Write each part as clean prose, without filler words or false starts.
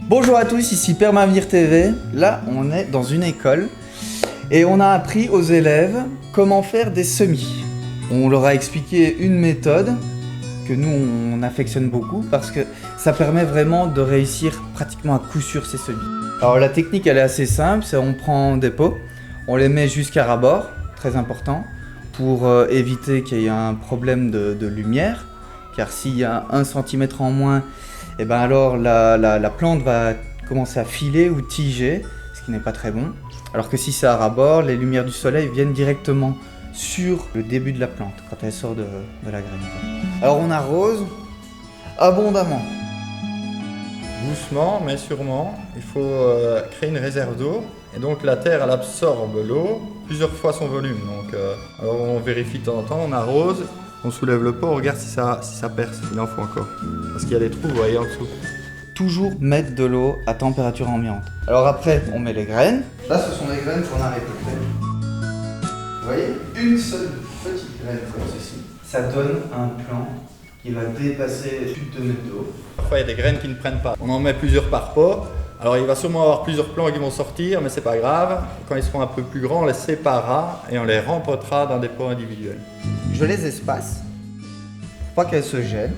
Bonjour à tous, ici Permavenir TV. Là, on est dans une école et on a appris aux élèves comment faire des semis. On leur a expliqué une méthode que nous, on affectionne beaucoup parce que ça permet vraiment de réussir pratiquement à coup sûr ces semis. Alors la technique, elle est assez simple, c'est on prend des pots, on les met jusqu'à ras-bord, très important, pour éviter qu'il y ait un problème de lumière, car s'il y a 1 centimètre en moins, et ben alors la plante va commencer à filer ou tiger, ce qui n'est pas très bon. Alors que si c'est à ras-bord, les lumières du soleil viennent directement sur le début de la plante, quand elle sort de la graine. Alors on arrose abondamment. Doucement mais sûrement, il faut créer une réserve d'eau. Et donc la terre, elle absorbe l'eau plusieurs fois son volume. Donc alors on vérifie de temps en temps, on arrose, on soulève le pot, on regarde si ça perce, il en faut encore. Parce qu'il y a des trous, vous voyez, en dessous. Toujours mettre de l'eau à température ambiante. Alors après, on met les graines. Là, ce sont les graines qu'on a récoltées. Vous voyez, une seule petite graine comme ceci, ça donne un plant qui va dépasser plus de 2 mètres d'eau. Parfois, il y a des graines qui ne prennent pas. On en met plusieurs par pot. Alors, il va sûrement avoir plusieurs plants qui vont sortir, mais c'est pas grave. Quand ils seront un peu plus grands, on les séparera et on les rempotera dans des pots individuels. Je les espace pour pas qu'elles se gênent.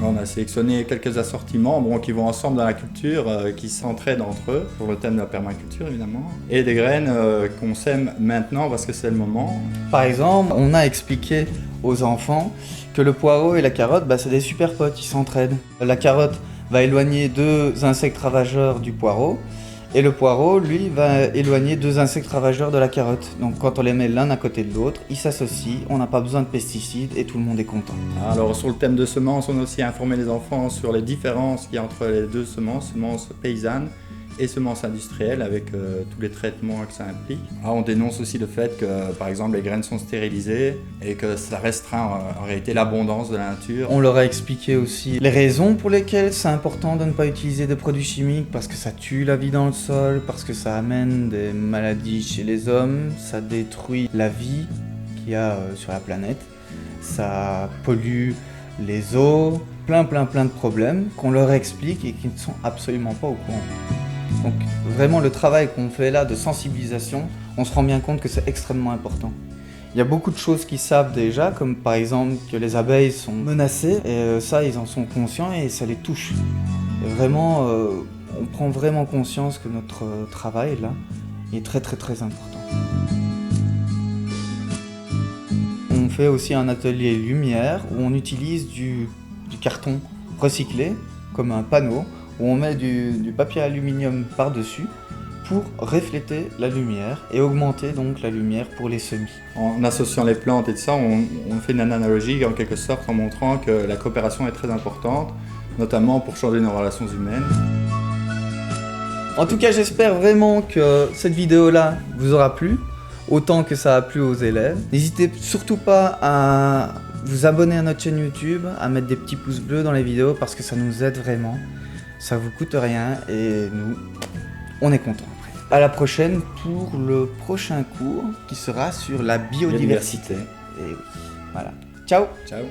On a sélectionné quelques assortiments qui vont ensemble dans la culture, qui s'entraident entre eux, pour le thème de la permaculture évidemment. Et des graines qu'on sème maintenant parce que c'est le moment. Par exemple, on a expliqué aux enfants que le poireau et la carotte, c'est des super potes, ils s'entraident. La carotte va éloigner 2 insectes ravageurs du poireau, et le poireau, lui, va éloigner 2 insectes ravageurs de la carotte. Donc quand on les met l'un à côté de l'autre, ils s'associent, on n'a pas besoin de pesticides et tout le monde est content. Alors sur le thème de semences, on a aussi informé les enfants sur les différences qu'il y a entre les deux semences paysannes et semences industrielles avec tous les traitements que ça implique. Alors, on dénonce aussi le fait que par exemple les graines sont stérilisées et que ça restreint en réalité l'abondance de la nature. On leur a expliqué aussi les raisons pour lesquelles c'est important de ne pas utiliser de produits chimiques, parce que ça tue la vie dans le sol, parce que ça amène des maladies chez les hommes, ça détruit la vie qu'il y a sur la planète, ça pollue les eaux, plein de problèmes qu'on leur explique et qui ne sont absolument pas au courant. Donc vraiment le travail qu'on fait là de sensibilisation, on se rend bien compte que c'est extrêmement important. Il y a beaucoup de choses qu'ils savent déjà, comme par exemple que les abeilles sont menacées, et ça ils en sont conscients et ça les touche. Et vraiment, on prend vraiment conscience que notre travail là est très important. On fait aussi un atelier lumière où on utilise du carton recyclé comme un panneau, où on met du papier aluminium par-dessus pour refléter la lumière et augmenter donc la lumière pour les semis. En associant les plantes et tout ça, on fait une analogie en quelque sorte en montrant que la coopération est très importante, notamment pour changer nos relations humaines. En tout cas, j'espère vraiment que cette vidéo-là vous aura plu, autant que ça a plu aux élèves. N'hésitez surtout pas à vous abonner à notre chaîne YouTube, à mettre des petits pouces bleus dans les vidéos parce que ça nous aide vraiment. Ça vous coûte rien et nous, on est contents. À la prochaine pour le prochain cours qui sera sur la biodiversité. Et oui, voilà. Ciao. Ciao.